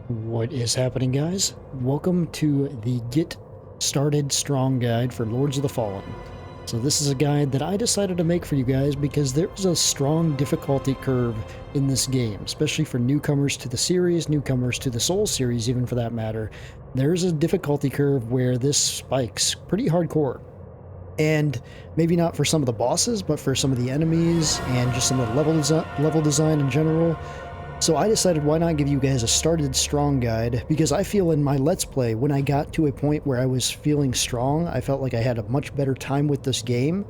What is happening, guys? Welcome to the Get Started Strong guide for Lords of the Fallen. So this is a guide that I decided to make for you guys because there's a strong difficulty curve in this game, especially for newcomers to the series, newcomers to the Souls series even for that matter. There's a difficulty curve where this spikes pretty hardcore. And maybe not for some of the bosses, but for some of the enemies and just some of the level design in general. So I decided why not give you guys a started strong guide, because I feel in my Let's Play, when I got to a point where I was feeling strong, I felt like I had a much better time with this game.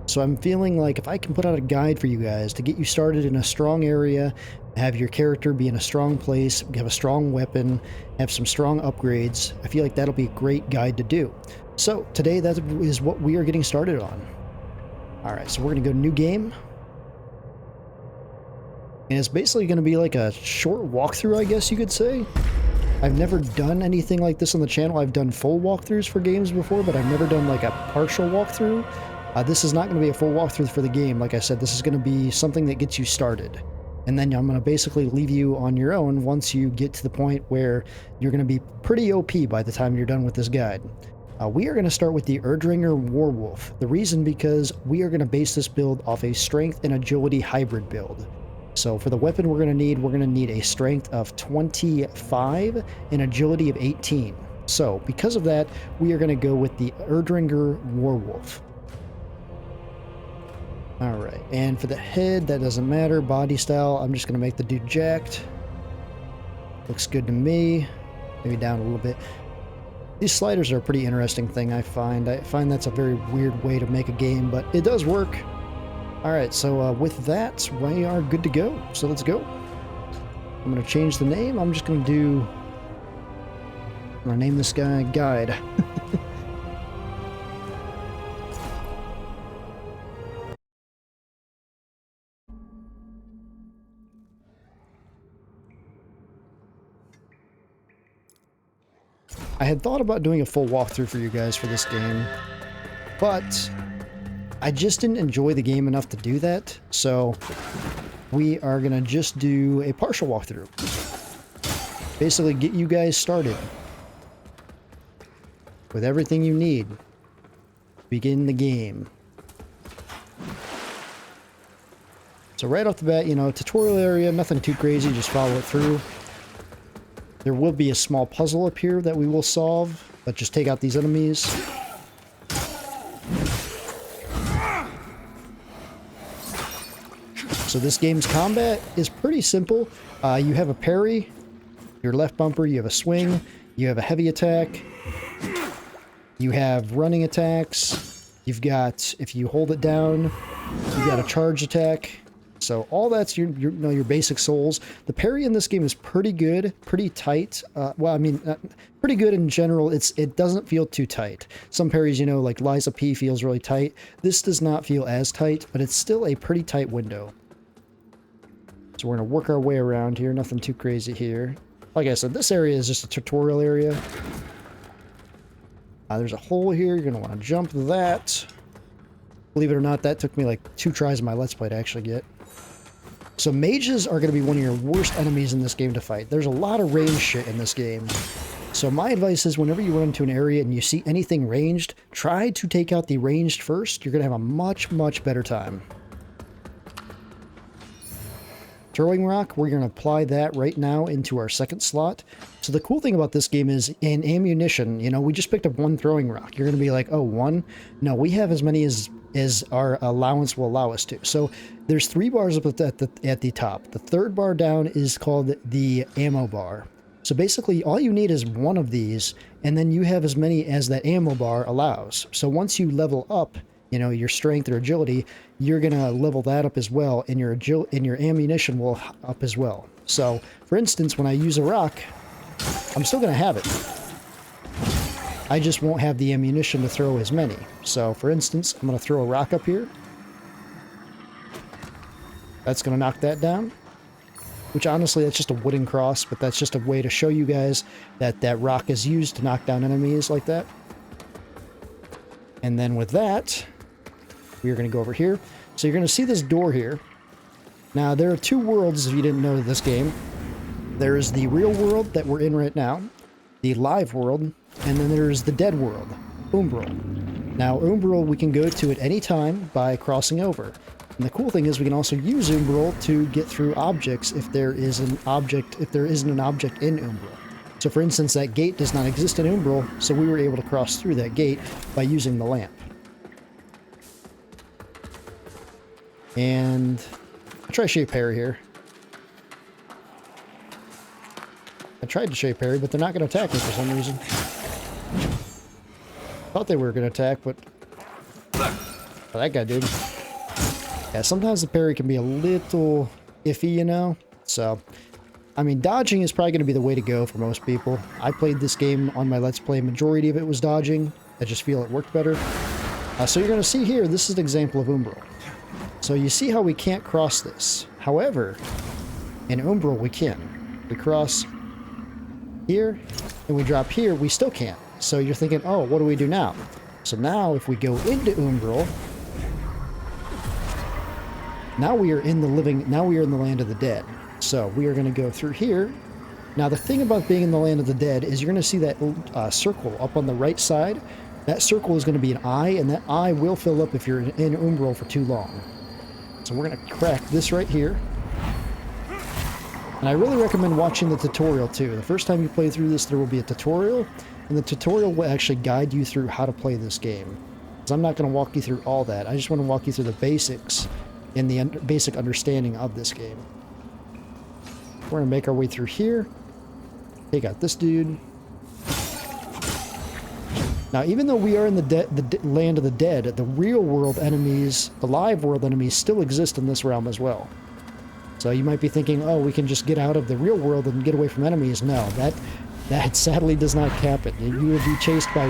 So I'm feeling like if I can put out a guide for you guys to get you started in a strong area, have your character be in a strong place, have a strong weapon, have some strong upgrades, I feel like that'll be a great guide to do. So today that is what we are getting started on. Alright, so we're going to go to new game. And it's basically going to be like a short walkthrough, I guess you could say. I've never done anything like this on the channel. I've done full walkthroughs for games before, but I've never done like a partial walkthrough. This is not going to be a full walkthrough for the game. Like I said, this is going to be something that gets you started. And then I'm going to basically leave you on your own once you get to the point where you're going to be pretty OP by the time you're done with this guide. We are going to start with the Erdringer Warwolf. The reason because we are going to base this build off a strength and agility hybrid build. So for the weapon we're going to need a strength of 25 and agility of 18. So because of that, we are going to go with the Erdringer Warwolf. Alright, and for the head, that doesn't matter. Body style, I'm just going to make the dude jacked. Looks good to me. Maybe down a little bit. These sliders are a pretty interesting thing, I find. I find that's a very weird way to make a game, but it does work. Alright, so with that, we are good to go. So let's go. I'm going to change the name. I'm going to name this guy Guide. I had thought about doing a full walkthrough for you guys for this game, but I just didn't enjoy the game enough to do that, so we are going to just do a partial walkthrough. Basically get you guys started with everything you need to begin the game. So right off the bat, tutorial area, nothing too crazy, just follow it through. There will be a small puzzle up here that we will solve, but just take out these enemies. So this game's combat is pretty simple. You have a parry, your left bumper, you have a swing, you have a heavy attack, you have running attacks, you've got, if you hold it down, you've got a charge attack. So all that's your basic souls. The parry in this game is pretty good, pretty tight. Pretty good in general. It doesn't feel too tight. Some parries, like Liza P feels really tight. This does not feel as tight, but it's still a pretty tight window. So we're going to work our way around here. Nothing too crazy here. Like I said, this area is just a tutorial area. There's a hole here. You're going to want to jump that. Believe it or not, that took me like 2 tries of my Let's Play to actually get. So mages are going to be one of your worst enemies in this game to fight. There's a lot of range shit in this game. So my advice is whenever you run into an area and you see anything ranged, try to take out the ranged first. You're going to have a much, much better time. Throwing rock, we're going to apply that right now into our second slot. So the cool thing about this game is in ammunition, we just picked up 1 throwing rock. You're going to be like, oh, 1? No, we have as many as our allowance will allow us to. So there's 3 bars up at the top. The 3rd bar down is called the ammo bar. So basically all you need is 1 of these, and then you have as many as that ammo bar allows. So once you level up, your strength or agility, you're going to level that up as well, and your ammunition will up as well. So, for instance, when I use a rock, I'm still going to have it. I just won't have the ammunition to throw as many. So, for instance, I'm going to throw a rock up here. That's going to knock that down. Which, honestly, that's just a wooden cross, but that's just a way to show you guys that that rock is used to knock down enemies like that. And then with that, we're going to go over here. So you're going to see this door here. Now, there are 2 worlds, if you didn't know this game. There's the real world that we're in right now, the live world, and then there's the dead world, Umbral. Now, Umbral we can go to at any time by crossing over. And the cool thing is we can also use Umbral to get through objects if there isn't an object in Umbral. So for instance, that gate does not exist in Umbral, so we were able to cross through that gate by using the lamp. And I'll try shape parry here. I tried to shape parry, but they're not going to attack me for some reason. Thought they were going to attack, but that guy did. Yeah, sometimes the parry can be a little iffy, you know? So, I mean, dodging is probably going to be the way to go for most people. I played this game on my Let's Play. Majority of it was dodging. I just feel it worked better. So you're going to see here, this is an example of Umbral. So you see how we can't cross this. However, in Umbral we can. We cross here, and we drop here, we still can't. So you're thinking, oh, what do we do now? So now if we go into Umbral, now we are in the land of the dead. So we are going to go through here. Now the thing about being in the land of the dead is you're going to see that circle up on the right side. That circle is going to be an eye, and that eye will fill up if you're in Umbral for too long. So we're going to crack this right here. And I really recommend watching the tutorial too. The first time you play through this, there will be a tutorial, and the tutorial will actually guide you through how to play this game. Because I'm not going to walk you through all that. I just want to walk you through the basics and the basic understanding of this game. We're going to make our way through here. Take out this dude. Now, even though we are in the land of the dead, the real world enemies, the live world enemies, still exist in this realm as well. So you might be thinking, oh, we can just get out of the real world and get away from enemies. No, that sadly does not happen. You would be chased by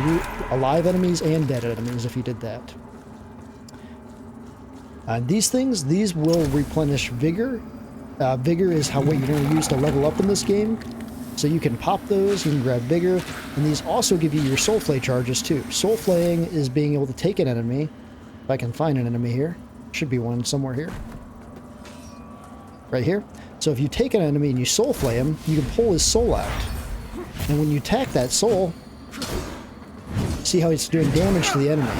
alive enemies and dead enemies if you did that. These will replenish vigor. Vigor is what you're going to use to level up in this game. So you can pop those, you can grab vigor, and these also give you your soul flay charges too. Soul flaying is being able to take an enemy. If I can find an enemy here. Should be one somewhere here. Right here. So if you take an enemy and you soul flay him, you can pull his soul out. And when you attack that soul, see how it's doing damage to the enemy.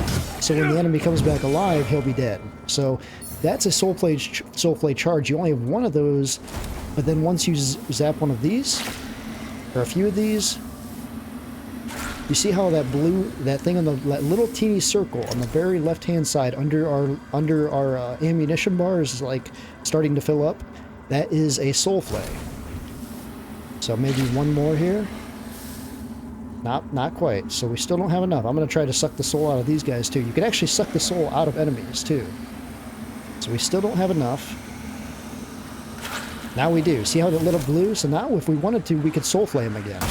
So when the enemy comes back alive, he'll be dead. So that's a soul flay charge. You only have one of those, but then once you zap one of these, or a few of these, you see how that thing on that little teeny circle on the very left-hand side under our ammunition bar is like starting to fill up? That is a soul flay. So maybe one more here. Not quite. So we still don't have enough. I'm going to try to suck the soul out of these guys too. You can actually suck the soul out of enemies too. So we still don't have enough. Now we do. See how it lit up blue? So now if we wanted to, we could soul flay him again.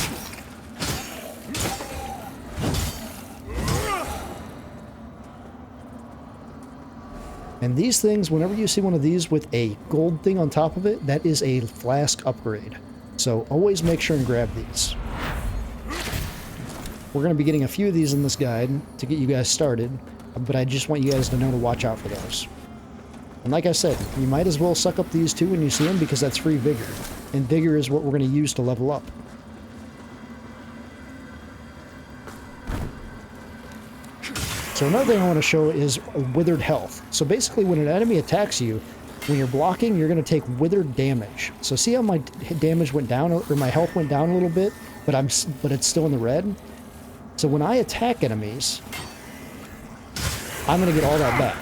And these things, whenever you see one of these with a gold thing on top of it, that is a flask upgrade. So always make sure and grab these. We're going to be getting a few of these in this guide to get you guys started, but I just want you guys to know to watch out for those. And like I said, you might as well suck up these two when you see them because that's free vigor. And vigor is what we're going to use to level up. So another thing I want to show is withered health. So basically when an enemy attacks you, when you're blocking, you're going to take withered damage. So see how my damage went down, or my health went down a little bit, but it's still in the red? So when I attack enemies, I'm going to get all that back.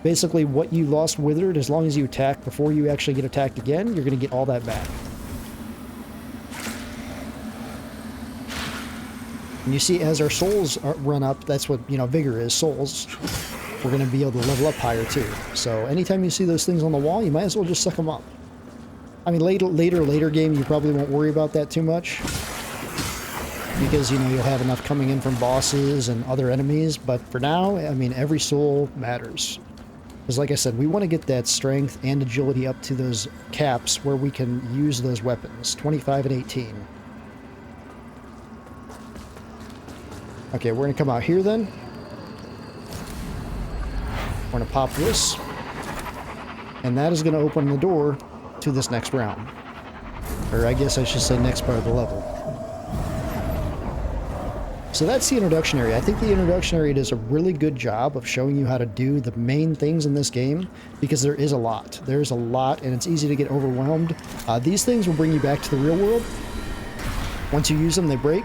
Basically, what you lost withered, as long as you attack before you actually get attacked again, you're going to get all that back. And you see, as our souls run up, that's what, vigor is, souls. We're going to be able to level up higher, too. So anytime you see those things on the wall, you might as well just suck them up. I mean, later game, you probably won't worry about that too much. Because, you'll have enough coming in from bosses and other enemies. But for now, I mean, every soul matters. Because like I said, we want to get that strength and agility up to those caps where we can use those weapons. 25 and 18. Okay, we're going to come out here then. We're going to pop this. And that is going to open the door to this next round. Or I guess I should say next part of the level. So that's the introduction area. I think the introduction area does a really good job of showing you how to do the main things in this game, because there is a lot. There's a lot, and it's easy to get overwhelmed. These things will bring you back to the real world. Once you use them, they break.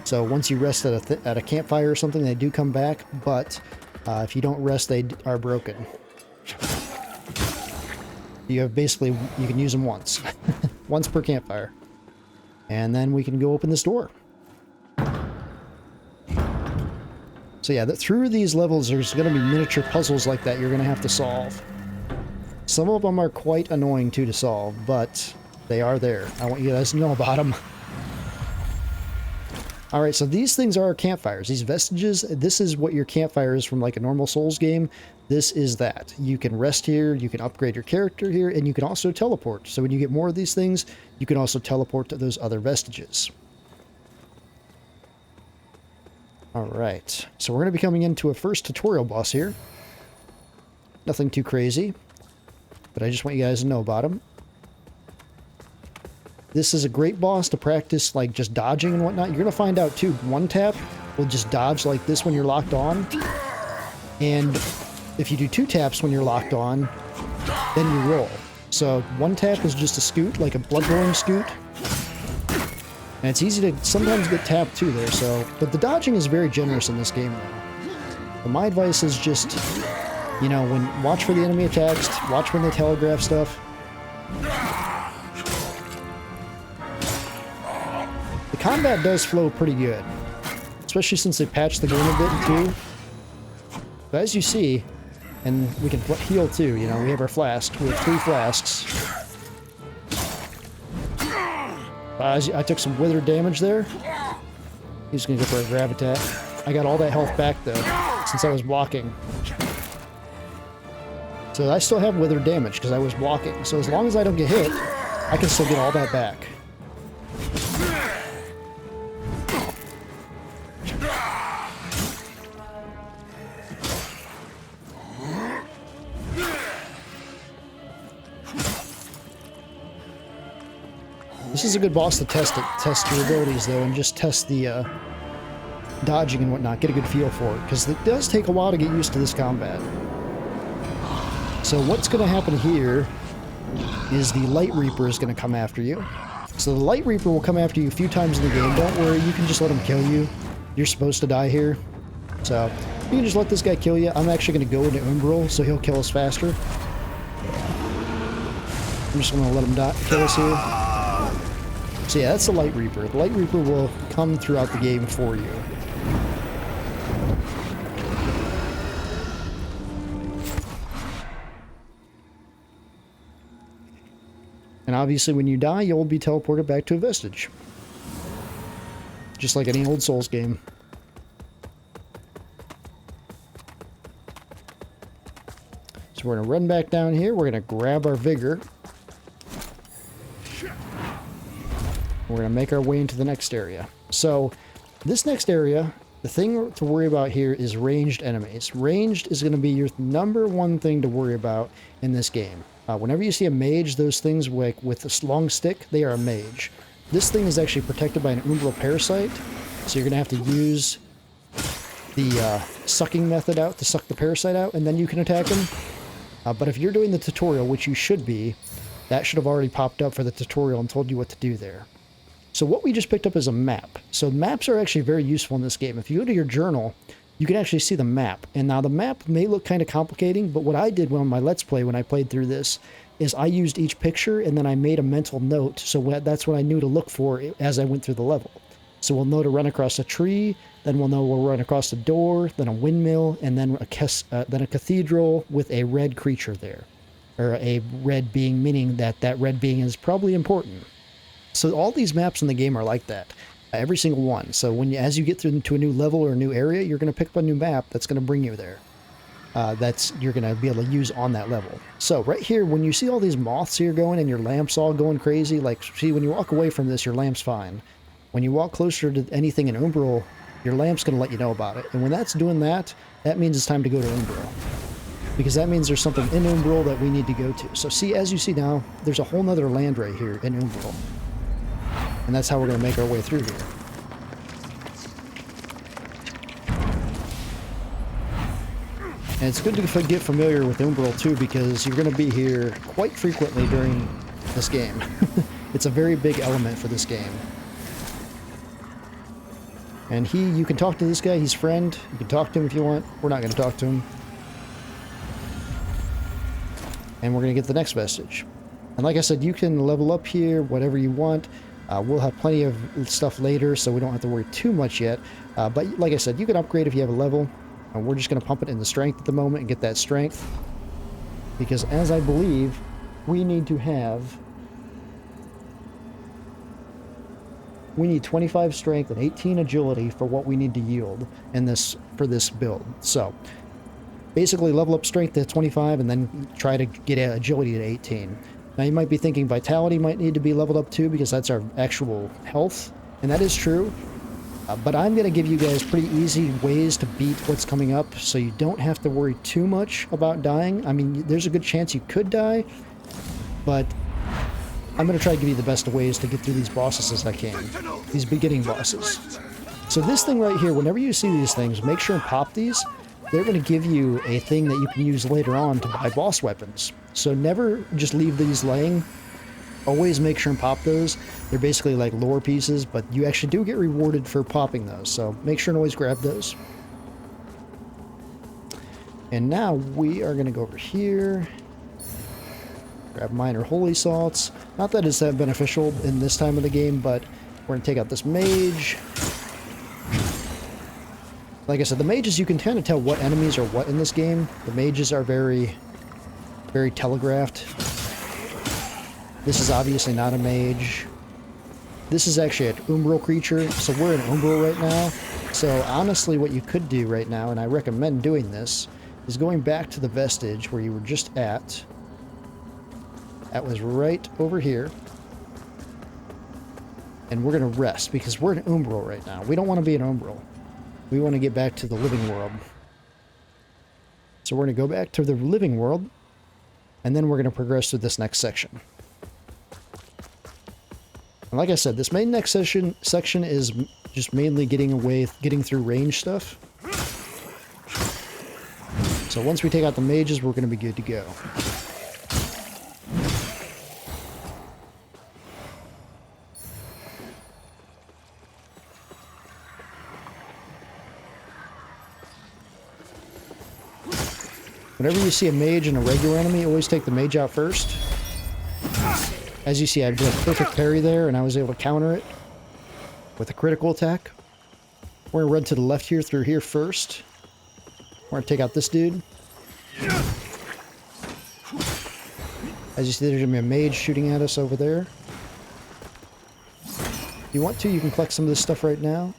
So once you rest at a campfire or something, they do come back, but if you don't rest, they are broken. You have basically, you can use them once. Once per campfire. And then we can go open this door. So yeah, through these levels, there's going to be miniature puzzles like that you're going to have to solve. Some of them are quite annoying too to solve, but they are there. I want you guys to know about them. Alright, so these things are campfires. These vestiges, this is what your campfire is from like a normal Souls game. This is that. You can rest here, you can upgrade your character here, and you can also teleport. So when you get more of these things, you can also teleport to those other vestiges. Alright, so we're going to be coming into a first tutorial boss here. Nothing too crazy, but I just want you guys to know about him. This is a great boss to practice, like, just dodging and whatnot. You're going to find out, too, one tap will just dodge like this when you're locked on. And if you do two taps when you're locked on, then you roll. So one tap is just a scoot, like a blood-rolling scoot. And it's easy to sometimes get tapped, too, there, so... But the dodging is very generous in this game, though. But my advice is just, you know, watch for the enemy attacks, watch when they telegraph stuff. The combat does flow pretty good, especially since they patched the game a bit too. But as you see, and we can heal too, you know, we have our flask. We have 3 flasks. I took some withered damage there. He's gonna go for a grab attack. I got all that health back though, since I was blocking. So I still have withered damage because I was blocking. So as long as I don't get hit, I can still get all that back. This is a good boss to test your abilities though, and just test the dodging and whatnot, get a good feel for it, because it does take a while to get used to this combat. So what's going to happen here is the Light Reaper is going to come after you. So the Light Reaper will come after you a few times in the game. Don't worry, you can just let him kill you. You're supposed to die here. So you can just let this guy kill you. I'm actually going to go into Umbral, so he'll kill us faster. I'm just going to let him kill us here. So yeah, that's the Light Reaper. The Light Reaper will come throughout the game for you. And obviously when you die, you'll be teleported back to a vestige. Just like any old Souls game. So we're going to run back down here. We're going to grab our vigor. We're going to make our way into the next area. So this next area, the thing to worry about here is ranged enemies. Ranged is going to be your #1 thing to worry about in this game. Whenever you see a mage, those things with a long stick, they are a mage. This thing is actually protected by an umbral parasite, so you're going to have to use the sucking method out to suck the parasite out, and then you can attack him. But if you're doing the tutorial, which you should be, that should have already popped up for the tutorial and told you what to do there. So what we just picked up is a map. So maps are actually very useful in this game. If you go to your journal, you can actually see the map. And now the map may look kind of complicating, but what I did on my Let's Play when I played through this is I used each picture and then I made a mental note. So that's what I knew to look for as I went through the level. So we'll know to run across a tree, then we'll know we'll run across a door, then a windmill, and then a cathedral with a red creature there. Or a red being, meaning that red being is probably important. So all these maps in the game are like that. Every single one. So as you get through to a new level or a new area, you're going to pick up a new map that's going to bring you there. You're going to be able to use on that level. So right here, when you see all these moths here going and your lamps all going crazy, like, see, when you walk away from this, your lamp's fine. When you walk closer to anything in Umbral, your lamp's going to let you know about it. And when that's doing that, that means it's time to go to Umbral. because that means there's something in Umbral that we need to go to. So see, as you see now, there's a whole nother land right here in Umbral. And that's how we're going to make our way through here. And it's good to get familiar with Umbral too, because you're going to be here quite frequently during this game. It's a very big element for this game. And you can talk to this guy, he's friend. You can talk to him if you want. We're not going to talk to him. And we're going to get the next vestige. And like I said, you can level up here, whatever you want. We'll have plenty of stuff later, so we don't have to worry too much yet. But like I said, you can upgrade if you have a level. And we're just going to pump it into strength at the moment and get that strength. Because as I believe, we need to have... We need 25 strength and 18 agility for what we need to yield in for this build. So, basically level up strength to 25 and then try to get agility to 18. Now you might be thinking vitality might need to be leveled up too, because that's our actual health. And that is true. But I'm going to give you guys pretty easy ways to beat what's coming up, so you don't have to worry too much about dying. I mean, there's a good chance you could die, but I'm going to try to give you the best ways to get through these bosses as I can. These beginning bosses. So this thing right here, whenever you see these things, make sure and pop these. They're going to give you a thing that you can use later on to buy boss weapons. So never just leave these laying. Always make sure and pop those. They're basically like lore pieces, but you actually do get rewarded for popping those. So make sure and always grab those. And now we are going to go over here. Grab minor holy salts. Not that it's that beneficial in this time of the game, but we're going to take out this mage. Like I said, the mages, you can kind of tell what enemies are what in this game. The mages are very, very telegraphed. This is obviously not a mage. This is actually an Umbral creature, so we're in Umbral right now. So honestly, what you could do right now, and I recommend doing this, is going back to the vestige where you were just at. That was right over here. And we're going to rest, because we're in Umbral right now. We don't want to be in Umbral. We want to get back to the living world. So we're going to go back to the living world, and then we're going to progress to this next section. And like I said, this next section is just mainly getting through range stuff. So once we take out the mages, we're going to be good to go. Whenever you see a mage and a regular enemy, always take the mage out first. As you see, I did a perfect parry there, and I was able to counter it with a critical attack. We're going to run to the left here, through here first. We're going to take out this dude. As you see, there's going to be a mage shooting at us over there. If you want to, you can collect some of this stuff right now.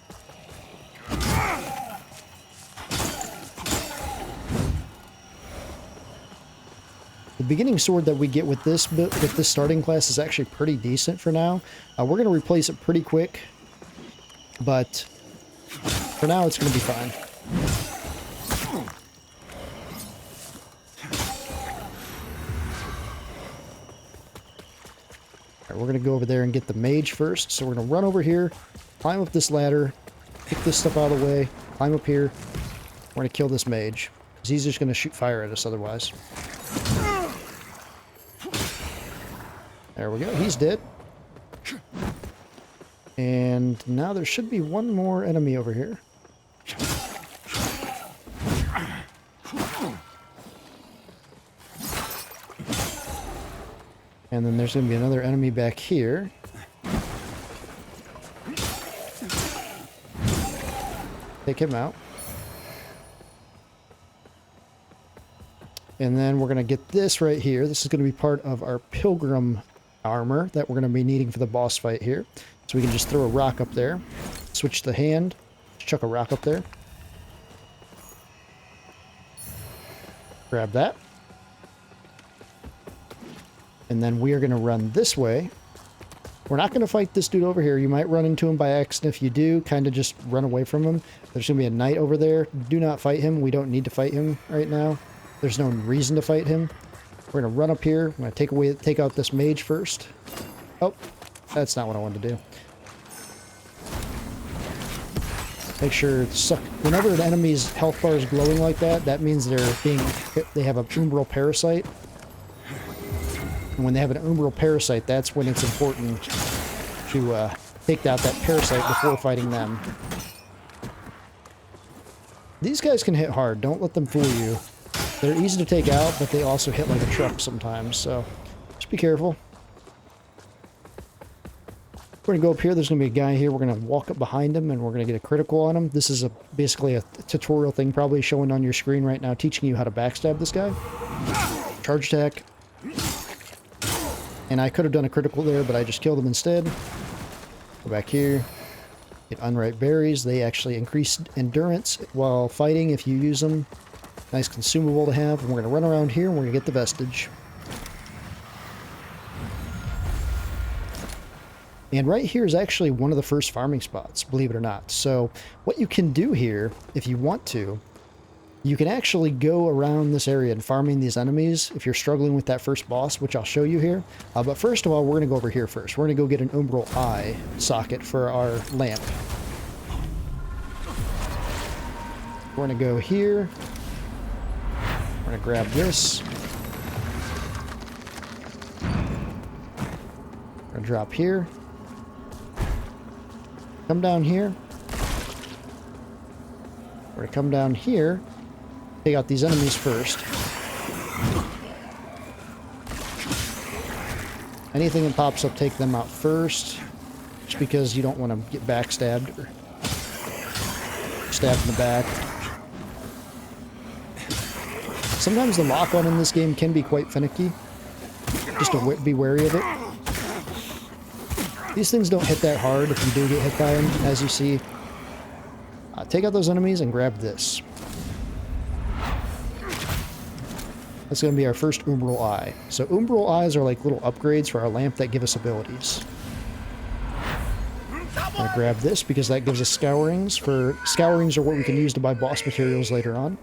The beginning sword that we get with this starting class is actually pretty decent for now. We're going to replace it pretty quick, but for now it's going to be fine. Alright, we're going to go over there and get the mage first. So we're going to run over here, climb up this ladder, pick this stuff out of the way, climb up here. We're going to kill this mage, because he's just going to shoot fire at us otherwise. There we go, he's dead. And now there should be one more enemy over here. And then there's going to be another enemy back here. Take him out. And then we're going to get this right here. This is going to be part of our pilgrim armor that we're going to be needing for the boss fight here. So we can just throw a rock up there. Switch the hand. Just chuck a rock up there. Grab that. And then we are going to run this way. We're not going to fight this dude over here. You might run into him by accident. If you do, kind of just run away from him. There's going to be a knight over there. Do not fight him. We don't need to fight him right now. there's no reason to fight him. We're going to run up here. I'm going to take out this mage first. Oh, that's not what I wanted to do. Make sure whenever an enemy's health bar is glowing like that, that means they have a umbral parasite. And when they have an umbral parasite, that's when it's important to take out that parasite before fighting them. These guys can hit hard. Don't let them fool you. They're easy to take out, but they also hit like a truck sometimes, so just be careful. We're going to go up here. There's going to be a guy here. We're going to walk up behind him, and we're going to get a critical on him. This is basically a tutorial thing probably showing on your screen right now, teaching you how to backstab this guy. Charge attack. And I could have done a critical there, but I just killed him instead. Go back here. Get unripe berries. They actually increase endurance while fighting if you use them. Nice consumable to have. And we're going to run around here, and we're going to get the vestige. And right here is actually one of the first farming spots, believe it or not. So what you can do here, if you want to, you can actually go around this area and farming these enemies if you're struggling with that first boss, which I'll show you here. But first of all, we're going to go over here first. We're going to go get an umbral eye socket for our lamp. We're going to go here. We're going to grab this. We're going to drop here. Come down here. We're going to come down here. Take out these enemies first. Anything that pops up, take them out first. Just because you don't want to get backstabbed or stabbed in the back. Sometimes the lock-on in this game can be quite finicky. Just to be wary of it. These things don't hit that hard if you do get hit by them, as you see. Take out those enemies and grab this. That's going to be our first umbral eye. So umbral eyes are like little upgrades for our lamp that give us abilities. I'm going to grab this because that gives us scourings. Scourings are what we can use to buy boss materials later on.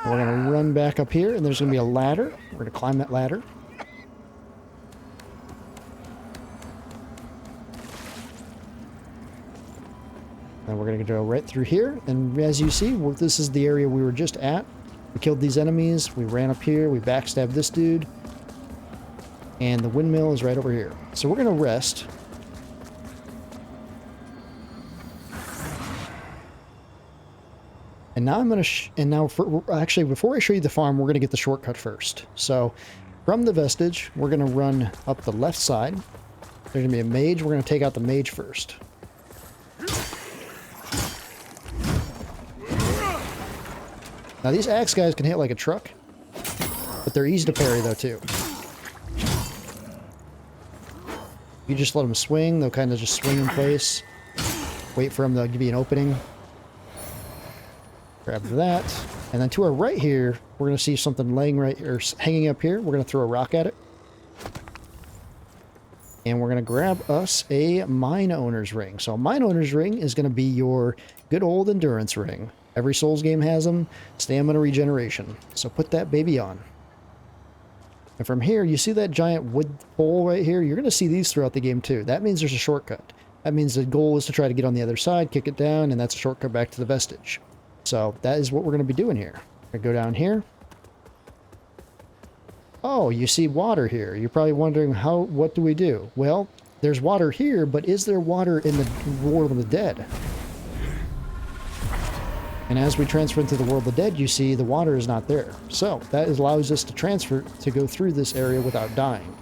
We're going to run back up here, and there's going to be a ladder. We're going to climb that ladder. And we're going to go right through here. And as you see, this is the area we were just at. We killed these enemies. We ran up here. We backstabbed this dude. And the windmill is right over here. So we're going to rest. And now I'm going to... actually, before I show you the farm, we're going to get the shortcut first. So from the vestige, we're going to run up the left side. There's going to be a mage. We're going to take out the mage first. Now these axe guys can hit like a truck, but they're easy to parry though too. You just let them swing, they'll kind of just swing in place. Wait for them to give you an opening. Grab that. And then to our right here, we're going to see something laying right here, hanging up here. We're going to throw a rock at it. And we're going to grab us a mine owner's ring. So a mine owner's ring is going to be your good old endurance ring. Every Souls game has them. Stamina regeneration. So put that baby on. And from here, you see that giant wood pole right here? You're going to see these throughout the game too. That means there's a shortcut. That means the goal is to try to get on the other side, kick it down, and that's a shortcut back to the vestige. So that is what we're going to be doing here. We're going to go down here. Oh, you see water here. You're probably wondering, what do we do? Well, there's water here, but is there water in the world of the dead? And as we transfer into the world of the dead, you see the water is not there. So that allows us to transfer to go through this area without dying.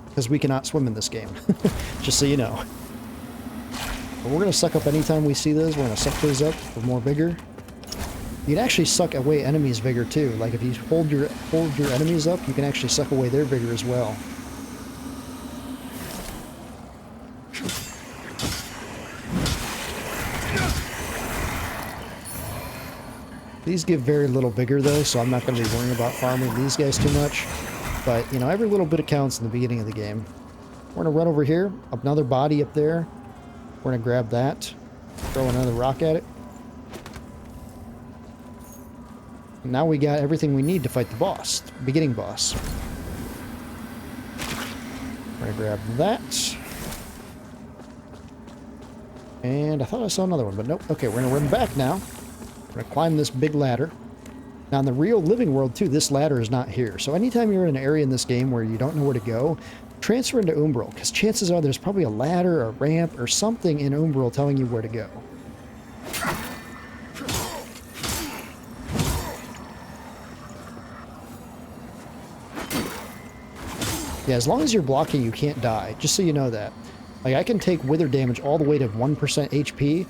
Because we cannot swim in this game. Just so you know. But we're going to suck up anytime we see those. We're going to suck those up for more vigor. You can actually suck away enemies' vigor too. Like if you hold your enemies up, you can actually suck away their vigor as well. These give very little vigor though, so I'm not going to be worrying about farming these guys too much. But, you know, every little bit counts in the beginning of the game. We're going to run over here, another body up there. We're going to grab that, throw another rock at it. Now we got everything we need to fight the boss, the beginning boss. We're gonna grab that. And I thought I saw another one, but nope. Okay, we're gonna run back now. We're gonna climb this big ladder. Now in the real living world too, this ladder is not here. So anytime you're in an area in this game where you don't know where to go, transfer into Umbral, because chances are there's probably a ladder, a ramp, or something in Umbral telling you where to go. Yeah, as long as you're blocking, you can't die. Just so you know that. Like, I can take wither damage all the way to 1% HP,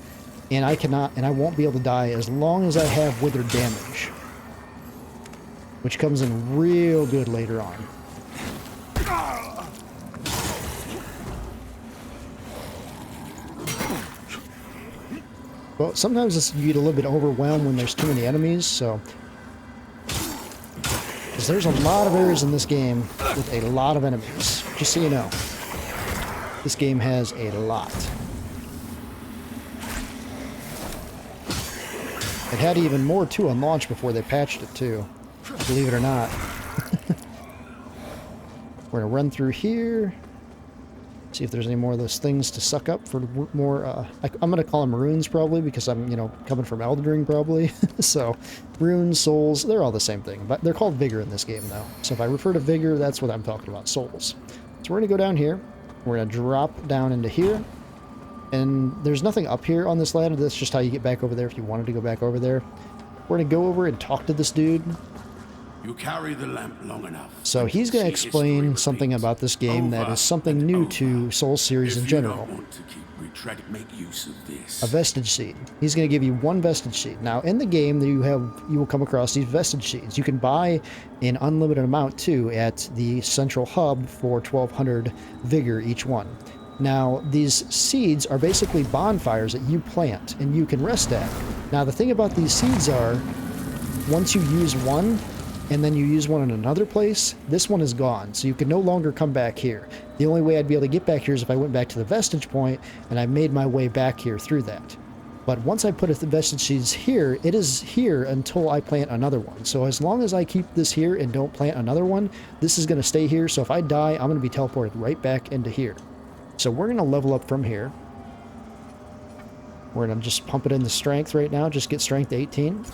and I won't be able to die as long as I have wither damage. Which comes in real good later on. Well, sometimes you get a little bit overwhelmed when there's too many enemies, so... Because there's a lot of areas in this game with a lot of enemies, just so you know. This game has a lot. It had even more too on launch before they patched it too, believe it or not. We're gonna run through here, see if there's any more of those things to suck up for more, I'm gonna call them runes probably, because I'm, you know, coming from Elden Ring probably. So, runes, souls, they're all the same thing, but they're called vigor in this game though. So if I refer to vigor, that's what I'm talking about, souls. So we're gonna go down here, we're gonna drop down into here, and there's nothing up here on this ladder, that's just how you get back over there if you wanted to go back over there. We're gonna go over and talk to this dude. You carry the lamp long enough. So he's going to explain something about this game that is something new to Souls series in general. Make use of this. A vestige seed. He's going to give you one vestige seed. Now in the game you will come across these vestige seeds. You can buy an unlimited amount too at the central hub for 1200 vigor each one. Now these seeds are basically bonfires that you plant and you can rest at. Now the thing about these seeds are, once you use one and then you use one in another place, this one is gone, so you can no longer come back here. The only way I'd be able to get back here is if I went back to the vestige point and I made my way back here through that. But once I put the vestige seeds here, it is here until I plant another one. So as long as I keep this here and don't plant another one, this is going to stay here. So if I die, I'm going to be teleported right back into here. So we're going to level up from here. We're going to just pump it into strength right now, just get strength 18.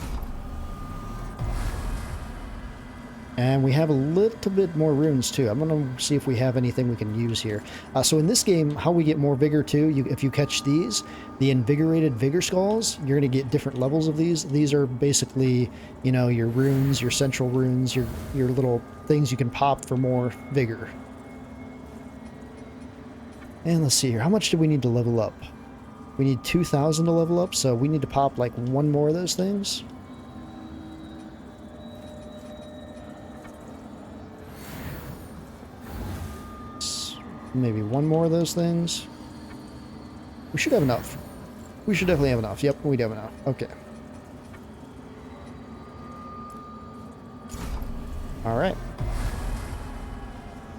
And we have a little bit more runes too. I'm going to see if we have anything we can use here. So in this game, how we get more vigor too, if you catch these, the invigorated vigor skulls, you're going to get different levels of these. These are basically, you know, your runes, your central runes, your little things you can pop for more vigor. And let's see here, how much do we need to level up? We need 2,000 to level up, so we need to pop like one more of those things. Maybe one more of those things. We should have enough. We should definitely have enough. Yep, we have enough. Okay. Alright.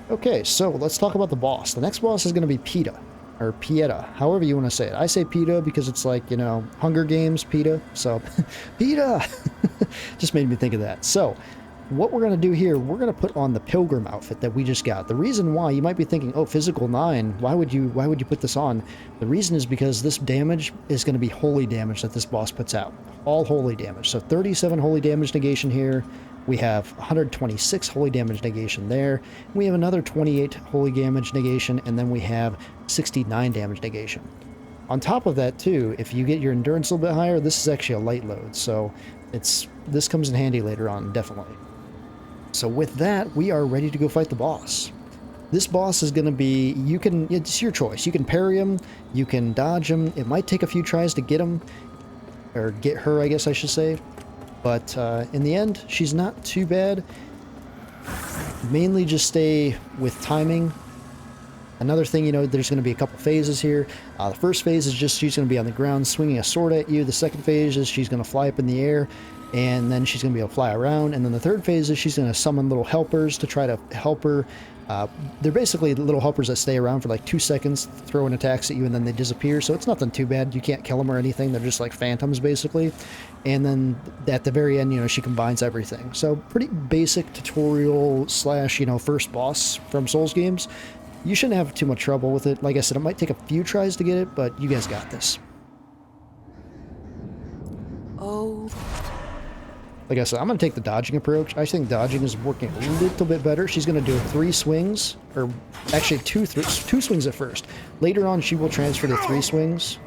Okay, so let's talk about the boss. The next boss is going to be Peta. Or Pieta, however you want to say it. I say Peta because it's like, you know, Hunger Games, Peta. So, Peta! Just made me think of that. So, what we're going to do here, we're going to put on the pilgrim outfit that we just got. The reason why, you might be thinking, oh, physical 9, why would you put this on? The reason is because this damage is going to be holy damage that this boss puts out. All holy damage. So 37 holy damage negation here. We have 126 holy damage negation there. We have another 28 holy damage negation, and then we have 69 damage negation. On top of that too, if you get your endurance a little bit higher, this is actually a light load. So this comes in handy later on, definitely. So with that, we are ready to go fight the boss. This boss is going to be, it's your choice. You can parry him, you can dodge him. It might take a few tries to get him, or get her, I guess I should say. But in the end, she's not too bad. Mainly just stay with timing Another thing, you know, there's going to be a couple phases here. The first phase is just she's going to be on the ground swinging a sword at you. The second phase is she's going to fly up in the air, and then she's going to be able to fly around. And then the third phase is she's going to summon little helpers to try to help her. They're basically little helpers that stay around for like 2 seconds, throwing attacks at you, and then they disappear. So it's nothing too bad. You can't kill them or anything. They're just like phantoms, basically. And then at the very end, you know, she combines everything. So pretty basic tutorial slash, you know, first boss from Souls games. You shouldn't have too much trouble with it. Like I said, it might take a few tries to get it, but you guys got this. Oh. Like I said, I'm going to take the dodging approach. I think dodging is working a little bit better. She's going to do 3 swings, or actually two swings at first. Later on, she will transfer to 3 swings.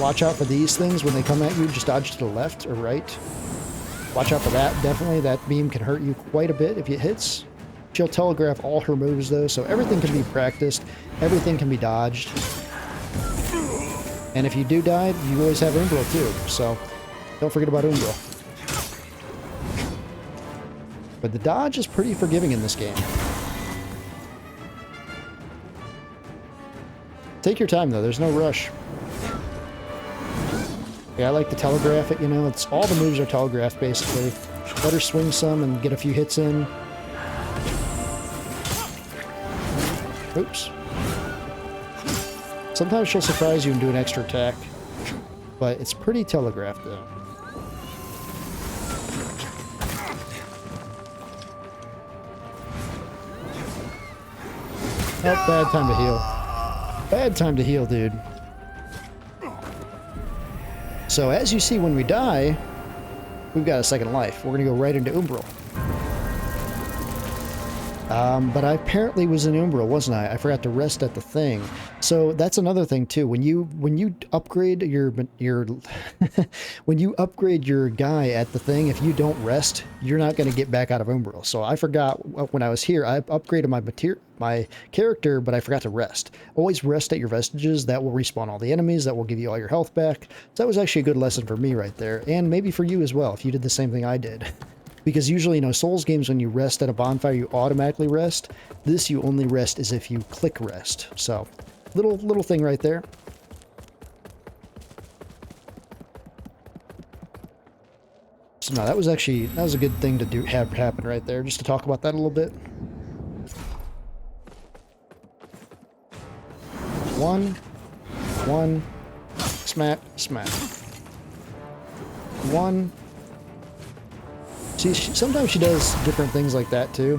Watch out for these things when they come at you. Just dodge to the left or right. Watch out for that. Definitely, that beam can hurt you quite a bit if it hits. She'll telegraph all her moves, though, so everything can be practiced. Everything can be dodged. And if you do die, you always have Umbral, too, so don't forget about Umbral. But the dodge is pretty forgiving in this game. Take your time, though. There's no rush. Yeah, I like to telegraph it, you know. It's all the moves are telegraphed, basically. Let her swing some and get a few hits in. Oops. Sometimes she'll surprise you and do an extra attack, but it's pretty telegraphed, though. Oh, bad time to heal. Bad time to heal, dude. So as you see, when we die, we've got a second life. We're going to go right into Umbral. But I apparently was in Umbral, wasn't I? I forgot to rest at the thing. So that's another thing too. When you upgrade your when you upgrade your guy at the thing, if you don't rest, you're not going to get back out of Umbral. So I forgot when I was here. I upgraded my character, but I forgot to rest. Always rest at your vestiges. That will respawn all the enemies. That will give you all your health back. So that was actually a good lesson for me right there, and maybe for you as well if you did the same thing I did. Because usually, you know, Souls games, when you rest at a bonfire, you automatically rest. This, you only rest as if you click rest. So, little thing right there. So, no, that was a good thing to have happen right there, just to talk about that a little bit. One, smack, smack. One. See, sometimes she does different things like that, too.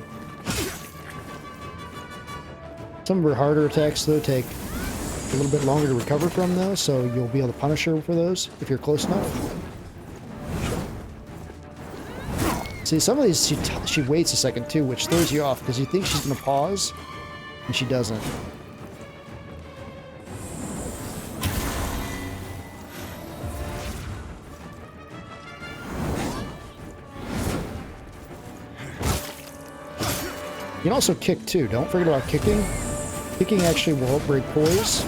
Some of her harder attacks, though, take a little bit longer to recover from, though, so you'll be able to punish her for those if you're close enough. See, some of these, she waits a second, too, which throws you off, because you think she's going to pause, and she doesn't. You can also kick, too. Don't forget about kicking. Kicking actually will help break poise.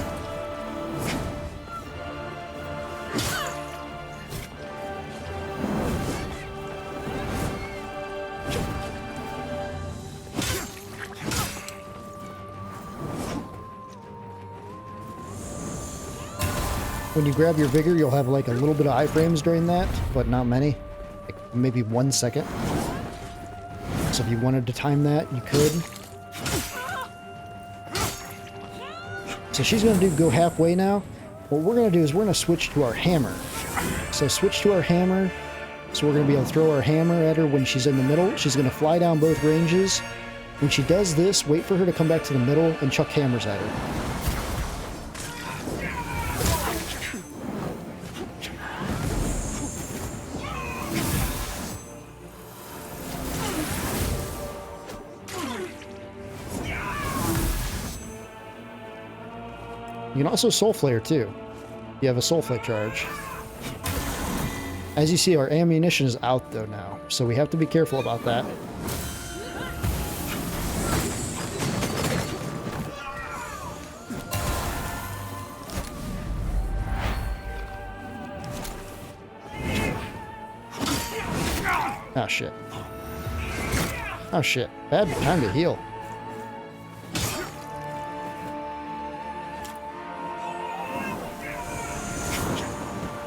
When you grab your vigor, you'll have like a little bit of iframes during that, but not many. Like maybe 1 second. So if you wanted to time that, you could. So she's going to go halfway now. What we're going to do is we're going to switch to our hammer. So switch to our hammer. So we're going to be able to throw our hammer at her when she's in the middle. She's going to fly down both ranges. When she does this, wait for her to come back to the middle and chuck hammers at her. You can also Soul Flare too. You have a Soul Flare charge. As you see, our ammunition is out though now, so we have to be careful about that. Oh shit. Oh shit. Bad time to heal.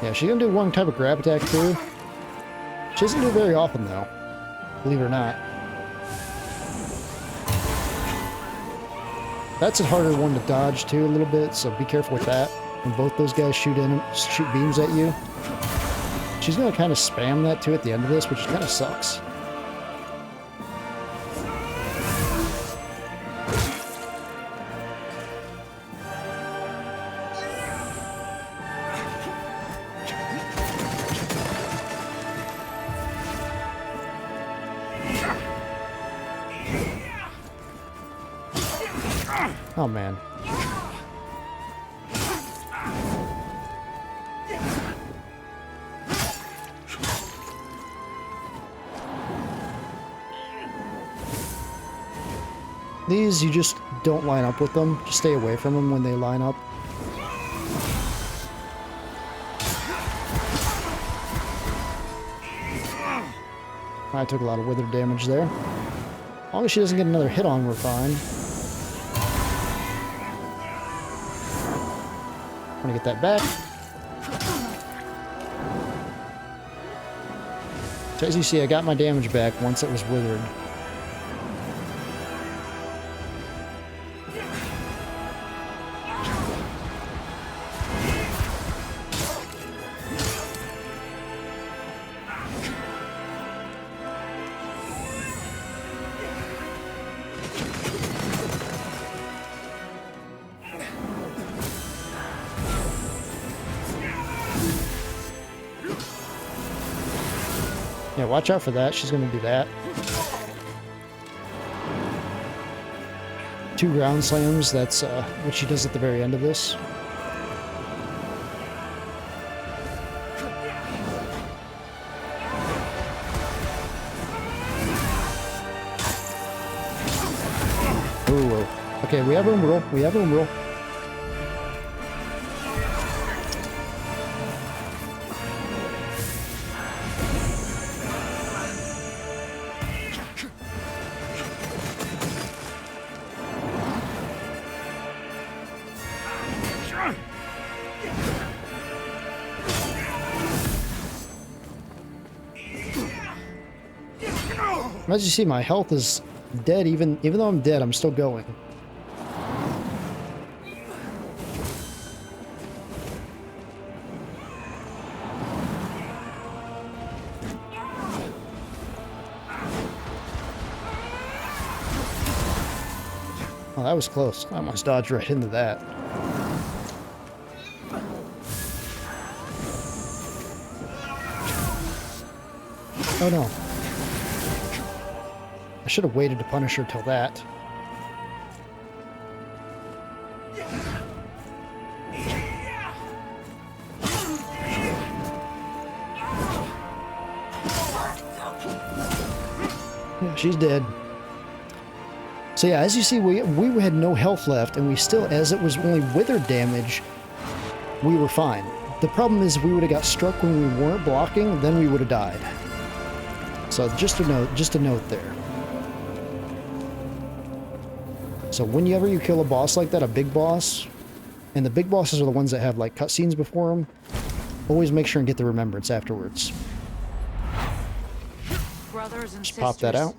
Yeah, she's gonna do one type of grab attack too. She doesn't do it very often though, believe it or not. That's a harder one to dodge too a little bit, so be careful with that. When both those guys shoot beams at you. She's gonna kind of spam that too at the end of this, which kind of sucks. Oh man. These, you just don't line up with them. Just stay away from them when they line up. I took a lot of withered damage there. As long as she doesn't get another hit on, we're fine. I'm gonna get that back. So as you see, I got my damage back once it was withered. Yeah, watch out for that. She's going to do that. 2 ground slams. That's what she does at the very end of this. Ooh. Okay, we have room roll. We have room roll. As you see, my health is dead. Even though I'm dead, I'm still going. Oh, that was close. I almost dodged right into that. Oh no. I should have waited to punish her till that. Yeah, she's dead. So yeah, as you see, we had no health left, and we still, as it was only withered damage, we were fine. The problem is if we would have got struck when we weren't blocking, then we would have died. So just a note there. So whenever you kill a boss like that, a big boss, and the big bosses are the ones that have like cutscenes before them, always make sure and get the remembrance afterwards. Brothers and just pop that out.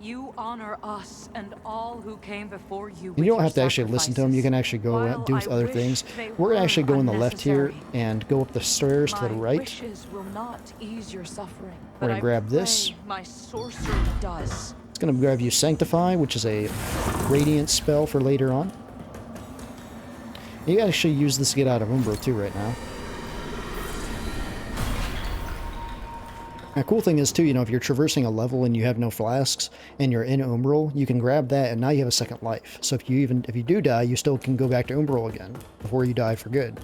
You honor us and all who came before you. You don't have to actually listen to them. You can actually go and do other things. We're going to actually go on the left here and go up the stairs to the right. Wishes will not ease your suffering, We're going to grab this. My sorcery does. It's going to grab you Sanctify, which is a radiant spell for later on. You actually use this to get out of Umbro too right now. The cool thing is too, you know, if you're traversing a level and you have no flasks and you're in Umbral, you can grab that and now you have a second life. So if you do die, you still can go back to Umbral again before you die for good.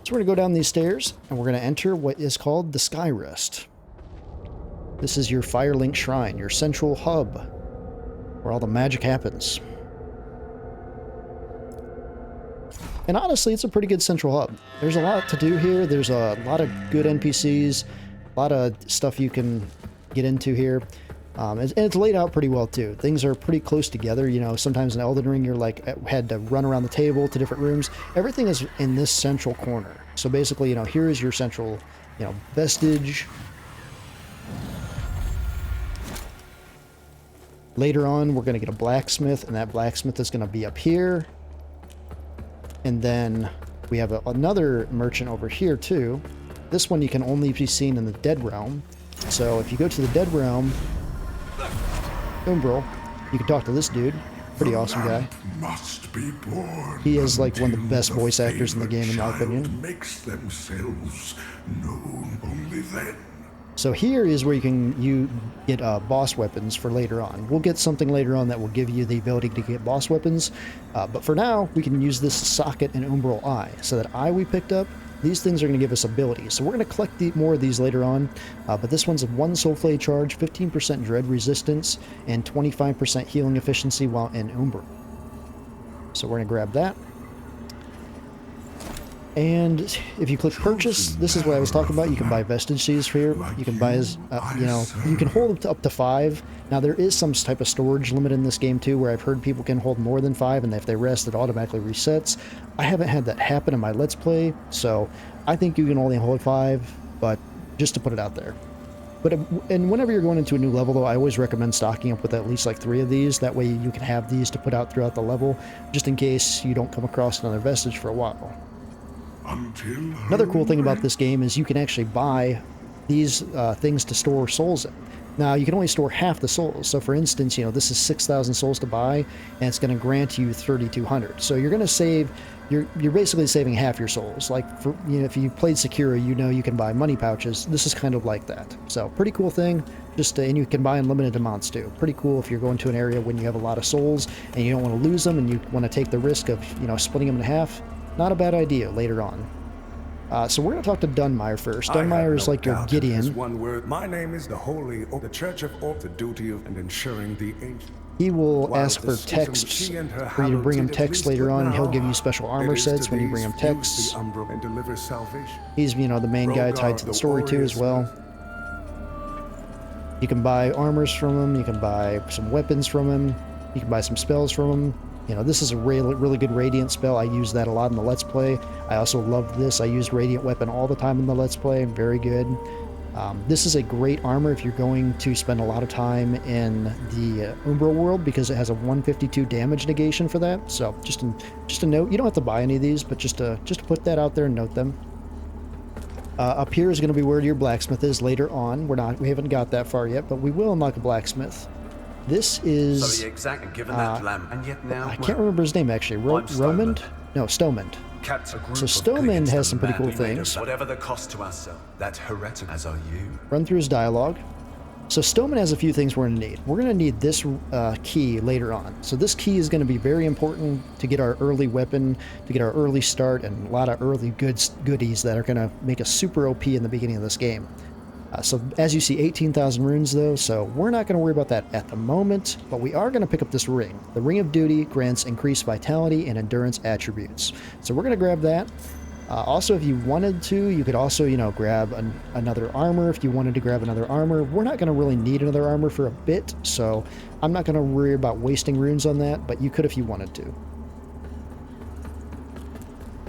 So we're gonna go down these stairs and we're gonna enter what is called the Sky Rest. This is your Firelink Shrine, your central hub where all the magic happens. And honestly, it's a pretty good central hub. There's a lot to do here. There's a lot of good NPCs. A lot of stuff you can get into here. And it's laid out pretty well too. Things are pretty close together. You know, sometimes in Elden Ring, you're like had to run around the table to different rooms. Everything is in this central corner. So basically, you know, here is your central, you know, vestige. Later on, we're going to get a blacksmith, and that blacksmith is going to be up here. And then we have another merchant over here too. This one you can only be seen in the Dead Realm. So if you go to the Dead Realm, Umbral, you can talk to this dude. Pretty awesome guy. Must be born. He is like one of the best voice actors in the game, in my opinion. Makes themselves known only then. So here is where you get boss weapons for later on. We'll get something later on that will give you the ability to get boss weapons. But for now, we can use this socket and Umbral Eye. So that eye we picked up, these things are going to give us abilities. So we're going to collect more of these later on. But this one's a 1 Soulflay charge, 15% dread resistance, and 25% healing efficiency while in Umbral. So we're going to grab that. And if you click purchase, this is what I was talking about. You can buy vestige seeds here. You can buy, you know, you can hold up to 5. Now there is some type of storage limit in this game too, where I've heard people can hold more than 5, and if they rest, it automatically resets. I haven't had that happen in my Let's Play, so I think you can only hold 5, but just to put it out there. But and whenever you're going into a new level, though, I always recommend stocking up with at least like 3 of these. That way you can have these to put out throughout the level, just in case you don't come across another vestige for a while. Another cool thing about this game is you can actually buy these things to store souls in. Now, you can only store half the souls. So, for instance, you know, this is 6,000 souls to buy, and it's going to grant you 3,200. So you're going to save, you're basically saving half your souls. Like, for, you know, if you played Sekiro, you know you can buy money pouches. This is kind of like that. So, pretty cool thing. And you can buy unlimited amounts too. Pretty cool if you're going to an area when you have a lot of souls and you don't want to lose them and you want to take the risk of, you know, splitting them in half. Not a bad idea later on. So we're going to talk to Dunmire first. Dunmire is like your Gideon. One word. My name is the Holy Oak, the Church of Oak, the duty of and ensuring the ancient. He will ask for texts for you to bring him texts later on, and he'll give you special armor sets when you bring him texts. He's, you know, the main guy tied to the story too as well. You can buy armors from him. You can buy some weapons from him. You can buy some spells from him. You know, this is a really good Radiant spell. I use that a lot in the Let's Play. I also love this. I use Radiant Weapon all the time in the Let's Play. Very good. This is a great armor if you're going to spend a lot of time in the Umbral world, because it has a 152 damage negation for that. So just a note. You don't have to buy any of these, but just to put that out there and note them. Up here is going to be where your blacksmith is later on. We haven't got that far yet, but we will unlock a blacksmith. This is, I can't remember his name actually. Romand? No, Stomand. So Stomand has some pretty cool things. Whatever the cost to ourselves, that heretic as are you. Run through his dialogue. So Stomand has a few things we're going to need. We're going to need this key later on. So this key is going to be very important to get our early weapon, to get our early start, and a lot of early goodies that are going to make us super OP in the beginning of this game. So as you see, 18,000 runes though, so we're not going to worry about that at the moment, but we are going to pick up this ring. The Ring of Duty grants increased vitality and endurance attributes. So we're going to grab that. Also, if you wanted to, you could also, you know, grab another armor if you wanted to grab another armor. We're not going to really need another armor for a bit, so I'm not going to worry about wasting runes on that, but you could if you wanted to.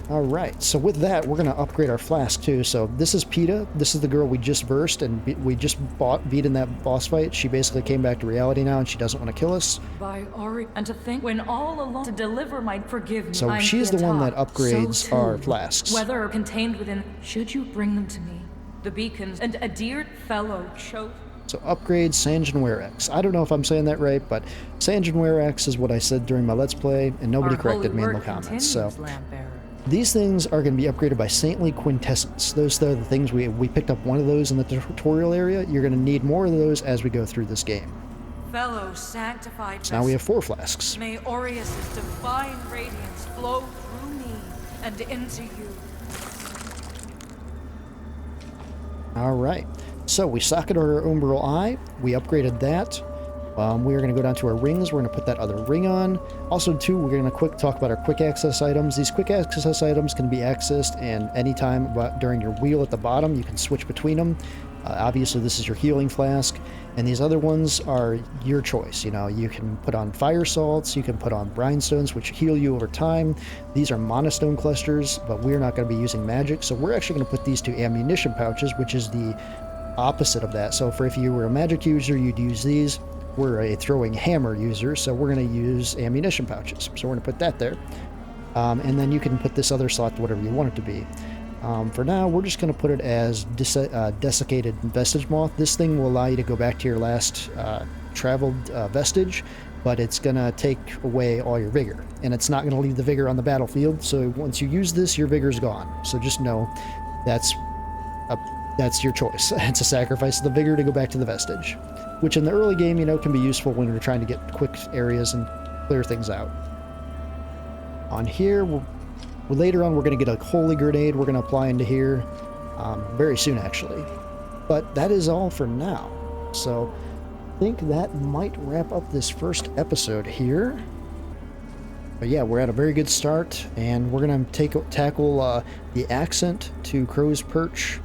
Alright, so with that, we're going to upgrade our flask too. So this is Peta. This is the girl we just versed and we just beat in that boss fight. She basically came back to reality now and she doesn't want to kill us. By Ori, and to think when all along to deliver my forgiveness. So she's the one that upgrades our flasks. Whether contained within, should you bring them to me? The beacons and Adyr fellow show. So upgrade Sanguinware-X. I don't know if I'm saying that right, but Sanguinware-X is what I said during my Let's Play, and nobody corrected me in the comments. So these things are going to be upgraded by Saintly Quintessence. Those are the things we picked up one of those in the tutorial area. You're going to need more of those as we go through this game. Fellow sanctified. So now we have 4 flasks. May Aureus' divine radiance flow through me and into you. Alright, so we socketed our Umbral Eye, we upgraded that. We are going to go down to our rings, we're going to put that other ring on. Also, too, we're going to talk about our quick access items. These quick access items can be accessed and anytime during your wheel at the bottom, you can switch between them. Obviously, this is your healing flask, and these other ones are your choice. You know, you can put on fire salts, you can put on brimstones, which heal you over time. These are monostone clusters, but we're not going to be using magic, so we're actually going to put these to ammunition pouches, which is the opposite of that. So if you were a magic user, you'd use these. We're a throwing hammer user, so we're going to use ammunition pouches. So we're going to put that there. And then you can put this other slot to whatever you want it to be. For now, we're just going to put it as desiccated vestige moth. This thing will allow you to go back to your last traveled vestige, but it's going to take away all your vigor. And it's not going to leave the vigor on the battlefield, so once you use this, your vigor's gone. So just know that's your choice. It's a sacrifice of the vigor to go back to the vestige, which in the early game, you know, can be useful when you're trying to get quick areas and clear things out. On here, later on, we're going to get a holy grenade we're going to apply into here very soon, actually. But that is all for now. So I think that might wrap up this first episode here. But yeah, we're at a very good start, and we're going to tackle the accent to Crow's Perch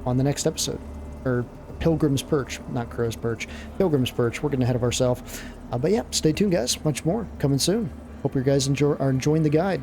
on the next episode. Or Pilgrim's Perch, not Crow's Perch. Pilgrim's Perch. We're getting ahead of ourselves. But yeah, stay tuned, guys. Much more coming soon. Hope you guys are enjoying the guide.